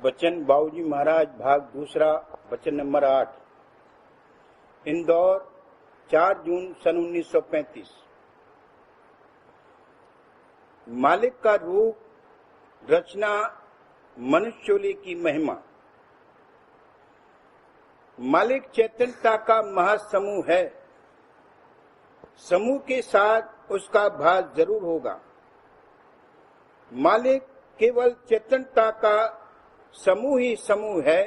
वचन बाबूजी महाराज भाग दूसरा वचन नंबर 8। इंदौर 4 जून सन 1935। मालिक का रूप, रचना, मनुष्योले की महिमा। मालिक चैतन्यता का महासमूह है। समूह के साथ उसका भास जरूर होगा। मालिक केवल चैतन्यता का समूह ही समूह है,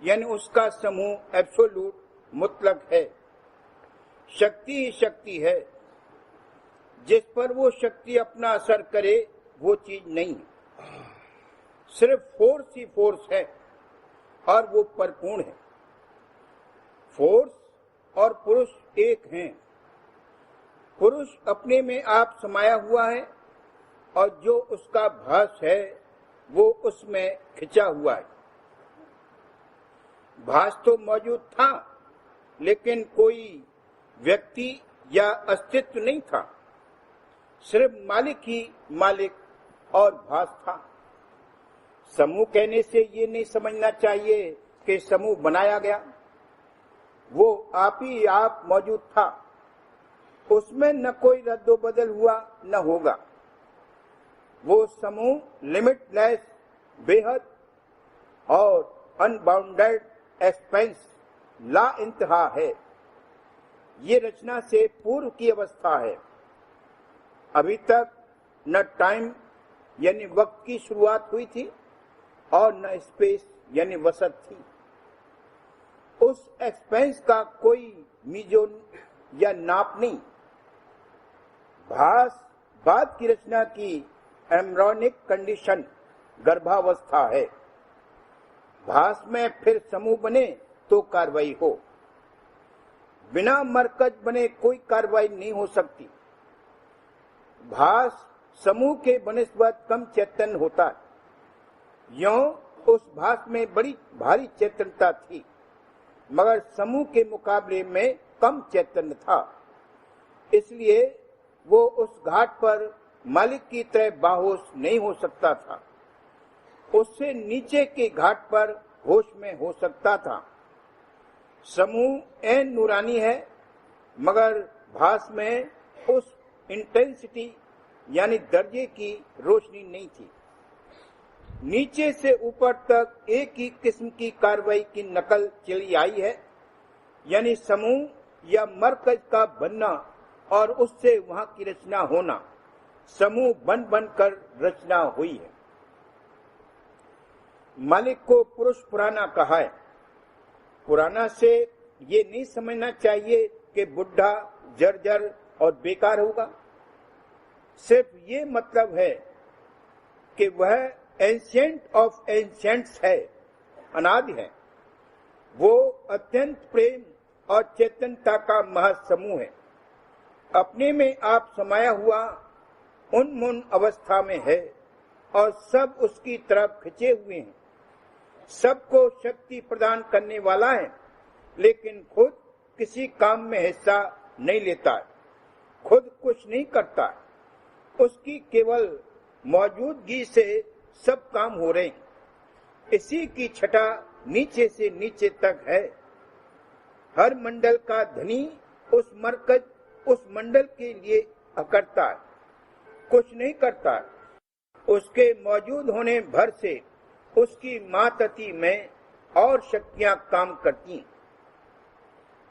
यानी उसका समूह एब्सोल्यूट मुतलक है। शक्ति ही शक्ति है। जिस पर वो शक्ति अपना असर करे वो चीज नहीं है। सिर्फ फोर्स ही फोर्स है और वो परिपूर्ण है। फोर्स और पुरुष एक हैं। पुरुष अपने में आप समाया हुआ है और जो उसका भास है वो उसमें खिंचा हुआ है। भास तो मौजूद था, लेकिन कोई व्यक्ति या अस्तित्व नहीं था। सिर्फ मालिक ही मालिक और भास था। समूह कहने से ये नहीं समझना चाहिए कि समूह बनाया गया। वो आप ही आप मौजूद था। उसमें न कोई रद्दोबदल हुआ न होगा। वो समूह लिमिटलेस, बेहद और अनबाउंडेड एक्सपेंस, ला इंतहा है। ये रचना से पूर्व की अवस्था है। अभी तक न टाइम यानी वक्त की शुरुआत हुई थी और न स्पेस यानी वसत थी। उस एक्सपेंस का कोई मीजोन या नाप नहीं। भास बाद की रचना की एम्ब्रियोनिक कंडीशन, गर्भावस्था है। भास में फिर समूह बने तो कार्रवाई हो। बिना मरकज बने कोई कार्रवाई नहीं हो सकती। भास समूह के बनस्पत कम चैतन्य होता है। यों उस भास में बड़ी भारी चैतन्यता थी, मगर समूह के मुकाबले में कम चैतन्य था। इसलिए वो उस घाट पर मालिक की तरह बाहोश नहीं हो सकता था। उससे नीचे के घाट पर होश में हो सकता था। समूह ऐन नूरानी है, मगर भास में उस इंटेंसिटी यानी दर्जे की रोशनी नहीं थी। नीचे से ऊपर तक एक ही किस्म की कार्रवाई की नकल चली आई है, यानी समूह या मरकज का बनना और उससे वहां की रचना होना। समूह बन बनकर रचना हुई है। मालिक को पुरुष पुराना कहा है। पुराना से ये नहीं समझना चाहिए कि बुढ़ा, जर्जर और बेकार होगा। सिर्फ ये मतलब है कि वह एंशिएंट ऑफ एंशिएंट्स है, अनादि है। वो अत्यंत प्रेम और चैतन्यता का महासमूह है। अपने में आप समाया हुआ उन्मुन अवस्था में है और सब उसकी तरफ खिंचे हुए हैं। सबको शक्ति प्रदान करने वाला है, लेकिन खुद किसी काम में हिस्सा नहीं लेता है। खुद कुछ नहीं करता है। उसकी केवल मौजूदगी से सब काम हो रहे हैं। इसी की छटा नीचे से नीचे तक है। हर मंडल का धनी उस मरकज, उस मंडल के लिए अकड़ता है, कुछ नहीं करता। उसके मौजूद होने भर से उसकी मातती में और शक्तियां काम करती।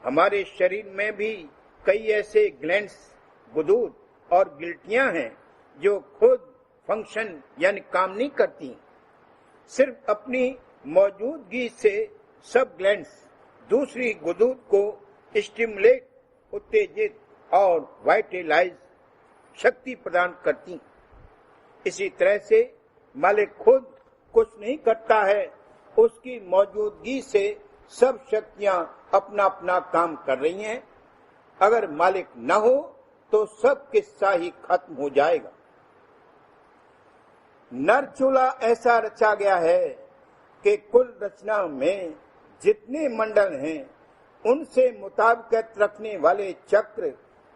हमारे शरीर में भी कई ऐसे ग्लैंड्स, गुदूद और गिल्टियां हैं जो खुद फंक्शन यानी काम नहीं करती। सिर्फ अपनी मौजूदगी से सब ग्लैंड्स दूसरी गुदूद को स्टिमुलेट, उत्तेजित और वाइटलाइज, शक्ति प्रदान करती। इसी तरह से मालिक खुद कुछ नहीं करता है। उसकी मौजूदगी से सब शक्तियां अपना अपना काम कर रही हैं। अगर मालिक न हो तो सब किस्सा ही खत्म हो जाएगा। नरचूला ऐसा रचा गया है कि कुल रचना में जितने मंडल हैं उनसे मुताबिकत रखने वाले चक्र,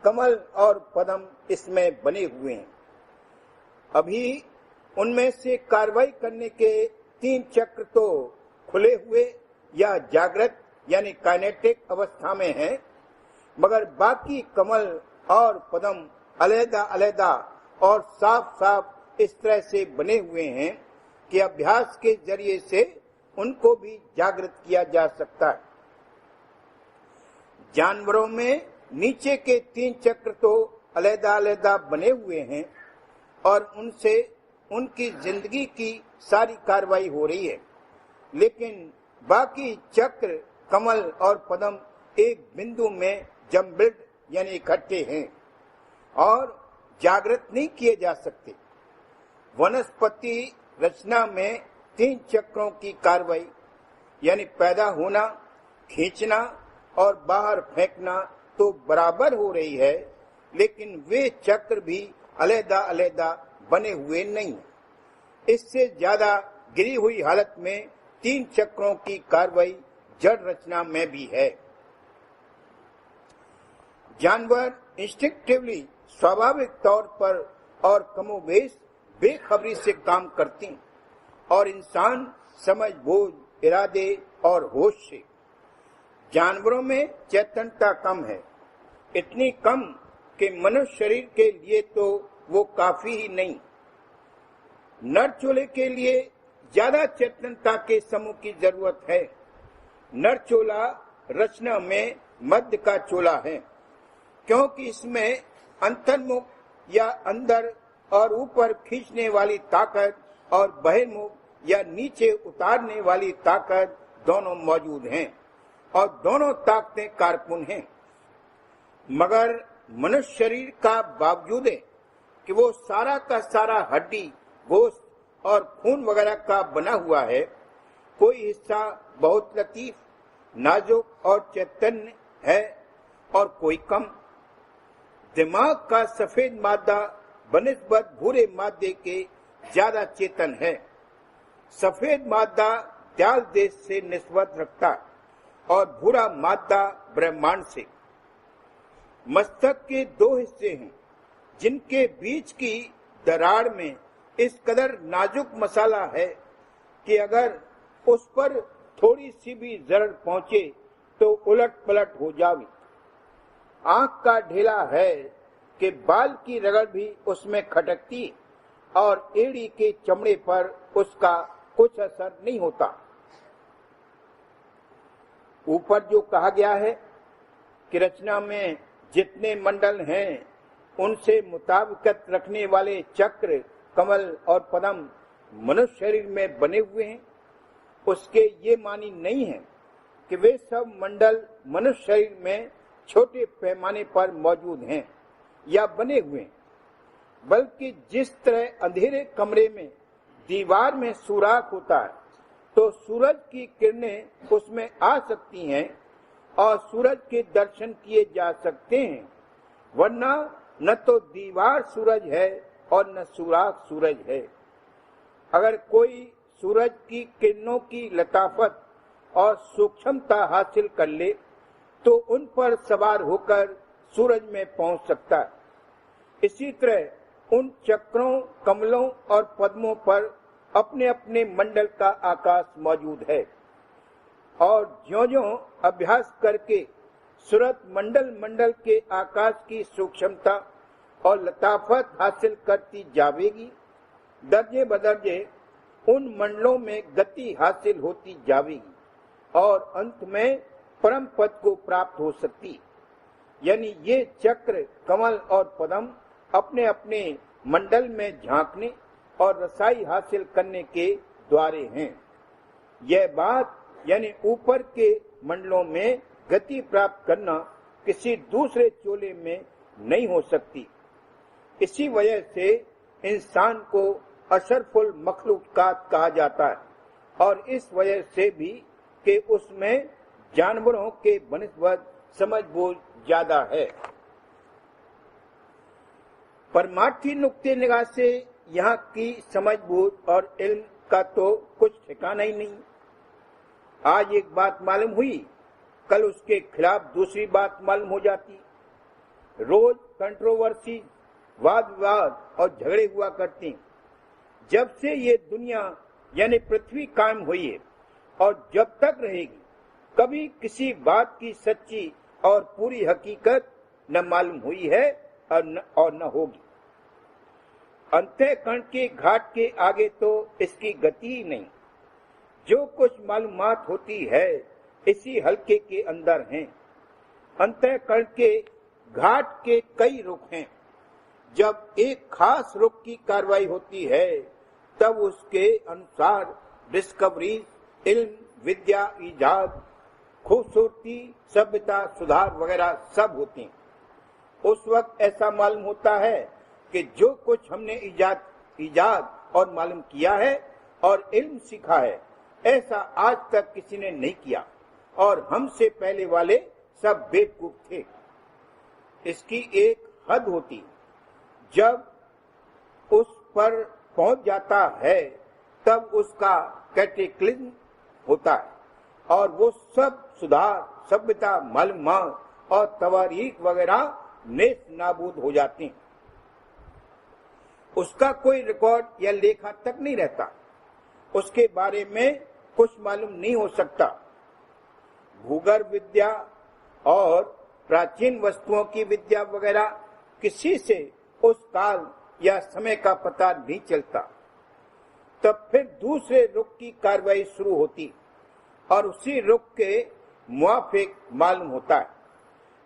कमल और पद्म इसमें बने हुए हैं। अभी उनमें से कार्रवाई करने के तीन चक्र तो खुले हुए या जागृत यानी काइनेटिक अवस्था में हैं, मगर बाकी कमल और पद्म अलग अलग और साफ साफ इस तरह से बने हुए हैं कि अभ्यास के जरिए से उनको भी जागृत किया जा सकता है। जानवरों में नीचे के तीन चक्र तो अलग बने हुए हैं और उनसे उनकी जिंदगी की सारी कार्रवाई हो रही है, लेकिन बाकी चक्र कमल और पद्म एक बिंदु में जम्बिल्ड यानी इकट्ठे हैं और जागृत नहीं किए जा सकते। वनस्पति रचना में तीन चक्रों की कार्रवाई यानी पैदा होना, खींचना और बाहर फेंकना तो बराबर हो रही है, लेकिन वे चक्र भी अलग बने हुए नहीं। इससे ज्यादा गिरी हुई हालत में तीन चक्रों की कार्रवाई जड़ रचना में भी है। जानवर इंस्टिंक्टिवली स्वाभाविक तौर पर और कमोबेश बेखबरी से काम करते हैं और इंसान समझ बूझ, इरादे और होश से। जानवरों में चेतनता कम है, इतनी कम कि मनुष्य शरीर के लिए तो वो काफी ही नहीं। नर चोले के लिए ज्यादा चेतनता के समूह की जरूरत है। नर चोला रचना में मध्य का चोला है, क्योंकि इसमें अंतर्मुख या अंदर और ऊपर खींचने वाली ताकत और बहिर्मुख या नीचे उतारने वाली ताकत दोनों मौजूद हैं और दोनों ताकतें कारकुन हैं। मगर मनुष्य शरीर का बावजूद है कि वो सारा का सारा हड्डी, गोश्त और खून वगैरह का बना हुआ है, कोई हिस्सा बहुत लतीफ, नाजुक और चैतन्य है और कोई कम। दिमाग का सफेद मादा बनिस्बत भूरे मादे के ज्यादा चेतन है। सफेद मादा दयाल देश से निस्बत रखता और भूरा मादा ब्रह्मांड से। मस्तक के दो हिस्से हैं, जिनके बीच की दरार में इस कदर नाजुक मसाला है कि अगर उस पर थोड़ी सी भी जरर पहुंचे तो उलट पलट हो जावे। आंख का ढेला है कि बाल की रगड़ भी उसमें खटकती और एड़ी के चमड़े पर उसका कुछ असर नहीं होता। ऊपर जो कहा गया है कि रचना में जितने मंडल हैं उनसे मुताबिकत रखने वाले चक्र, कमल और पद्म मनुष्य शरीर में बने हुए हैं, उसके ये मानी नहीं है कि वे सब मंडल मनुष्य शरीर में छोटे पैमाने पर मौजूद हैं या बने हुए हैं, बल्कि जिस तरह अंधेरे कमरे में दीवार में सुराख होता है तो सूरज की किरणें उसमें आ सकती हैं और सूरज के दर्शन किए जा सकते हैं, वरना न तो दीवार सूरज है और न सुराख सूरज है। अगर कोई सूरज की किरणों की लताफत और सूक्ष्मता हासिल कर ले तो उन पर सवार होकर सूरज में पहुंच सकता है। इसी तरह उन चक्रों, कमलों और पद्मों पर अपने अपने मंडल का आकाश मौजूद है और ज्यों-ज्यों अभ्यास करके सूरत मंडल के आकाश की सूक्ष्मता और लताफत हासिल करती जावेगी, दर्जे बदर्जे उन मंडलों में गति हासिल होती जावेगी और अंत में परम पद को प्राप्त हो सकती। यानी ये चक्र, कमल और पद्म अपने अपने मंडल में झांकने और रसाई हासिल करने के द्वारे हैं। यह बात यानी ऊपर के मंडलों में गति प्राप्त करना किसी दूसरे चोले में नहीं हो सकती। इसी वजह से इंसान को अशरफुल मखलूकात कहा जाता है और इस वजह से भी कि उसमें जानवरों के बनिस्बत समझ बूझ ज्यादा है। परमार्थी नुक्ते निगाह से यहाँ की समझ बूझ और इल्म का तो कुछ ठिकाना ही नहीं। आज एक बात मालूम हुई, कल उसके खिलाफ दूसरी बात मालूम हो जाती। रोज कंट्रोवर्सी, वाद विवाद और झगड़े हुआ करते। जब से ये दुनिया यानी पृथ्वी कायम हुई है और जब तक रहेगी कभी किसी बात की सच्ची और पूरी हकीकत न मालूम हुई है और न होगी। अंतःकरण के घाट के आगे तो इसकी गति ही नहीं। जो कुछ मालूमात होती है इसी हल्के के अंदर हैं। अंतःकरण के घाट के कई रुख हैं। जब एक खास रुख की कार्रवाई होती है तब उसके अनुसार डिस्कवरी, इल्म, विद्या, इजाद, खूबसूरती, सभ्यता, सुधार वगैरह सब होते हैं। उस वक्त ऐसा मालूम होता है कि जो कुछ हमने इजाद और मालूम किया है और इल्म सीखा है ऐसा आज तक किसी ने नहीं किया और हमसे पहले वाले सब बेवकूफ थे। इसकी एक हद होती, जब उस पर पहुंच जाता है तब उसका कैटेक्लिज्म होता है और वो सब सुधार, सभ्यता, मालूमात और तवारीख वगैरह नेस्त नाबूद हो जाते हैं। उसका कोई रिकॉर्ड या लेखा तक नहीं रहता। उसके बारे में कुछ मालूम नहीं हो सकता। भूगर्भ विद्या और प्राचीन वस्तुओं की विद्या वगैरह किसी से उस काल या समय का पता नहीं चलता। तब फिर दूसरे रुख की कार्रवाई शुरू होती और उसी रुख के मुआफिक मालूम होता है।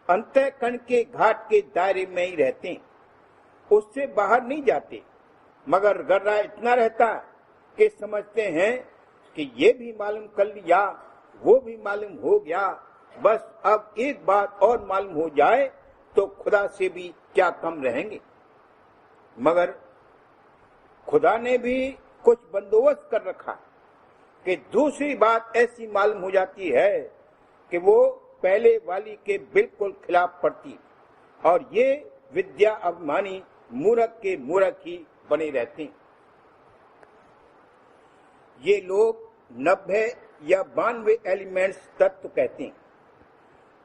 अंतःकरण के घाट के दायरे में ही रहते हैं, उससे बाहर नहीं जाते। मगर गर्रा इतना रहता है कि समझते हैं कि ये भी मालूम कर लिया, वो भी मालूम हो गया, बस अब एक बात और मालूम हो जाए तो खुदा से भी क्या कम रहेंगे। मगर खुदा ने भी कुछ बंदोबस्त कर रखा कि दूसरी बात ऐसी मालूम हो जाती है कि वो पहले वाली के बिल्कुल खिलाफ पड़ती और ये विद्या अभिमानी मूर्ख के मूर्ख ही बने रहते हैं। ये लोग 90 या 92 एलिमेंट्स तत्व कहते हैं।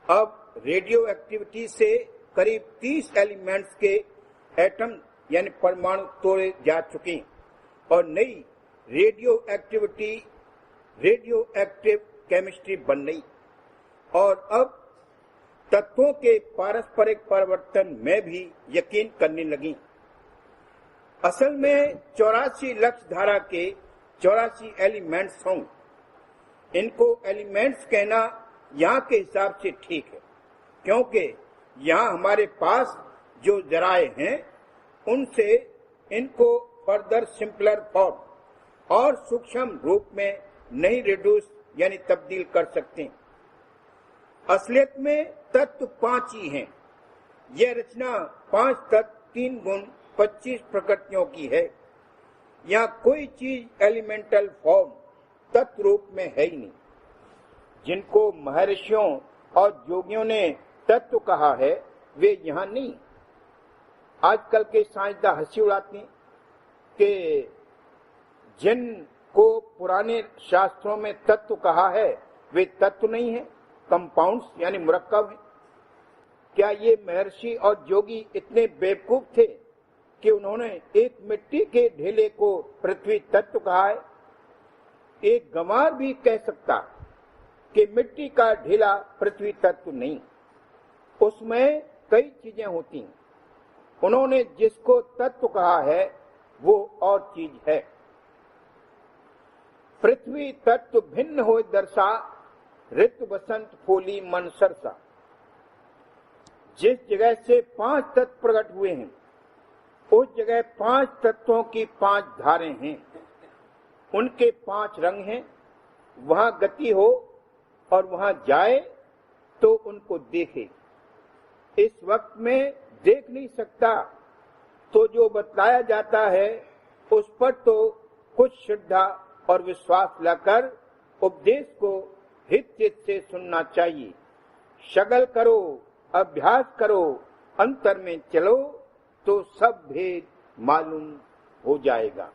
अब रेडियो एक्टिविटी से करीब 30 एलिमेंट्स के एटम यानी परमाणु तोड़े जा चुके हैं और नई रेडियो एक्टिव केमिस्ट्री बन गई और अब तत्वों के पारस्परिक परिवर्तन में भी यकीन करने लगी। असल में 84 लक्ष धारा के 84 एलिमेंट्स हों। इनको एलिमेंट्स कहना यहाँ के हिसाब से ठीक है, क्योंकि यहाँ हमारे पास जो जराए हैं उनसे इनको फर्दर सिंपलर फॉर्म और सूक्ष्म रूप में नहीं रिड्यूस यानी तब्दील कर सकते हैं। असलियत में तत्व 5 ही हैं। यह रचना 5 तत्व 3 गुण 25 प्रकृतियों की है। यहाँ कोई चीज एलिमेंटल फॉर्म तत्व रूप में है ही नहीं। जिनको महर्षियों और योगियों ने तत्व कहा है वे यहाँ नहीं। आजकल के साइंसदान हंसी उड़ाते हैं कि जिनको पुराने शास्त्रों में तत्व कहा है वे तत्व नहीं है, कंपाउंड्स यानी मुरक्कब है। क्या ये महर्षि और योगी इतने बेवकूफ थे कि उन्होंने एक मिट्टी के ढेले को पृथ्वी तत्व कहा है? एक गंवार भी कह सकता कि मिट्टी का ढेला पृथ्वी तत्व नहीं, उसमें कई चीजें होती हैं। उन्होंने जिसको तत्व कहा है वो और चीज है। पृथ्वी तत्व भिन्न हो दर्शा, ऋतु बसंत फूली मन सरसा। जिस जगह से 5 तत्व प्रकट हुए हैं उस जगह 5 तत्वों की 5 धारें हैं, उनके 5 रंग हैं। वहां गति हो और वहां जाए तो उनको देखे। इस वक्त में देख नहीं सकता तो जो बतलाया जाता है उस पर तो कुछ श्रद्धा और विश्वास लाकर उपदेश को हित चित से सुनना चाहिए। शगल करो, अभ्यास करो, अंतर में चलो तो सब भेद मालूम हो जाएगा।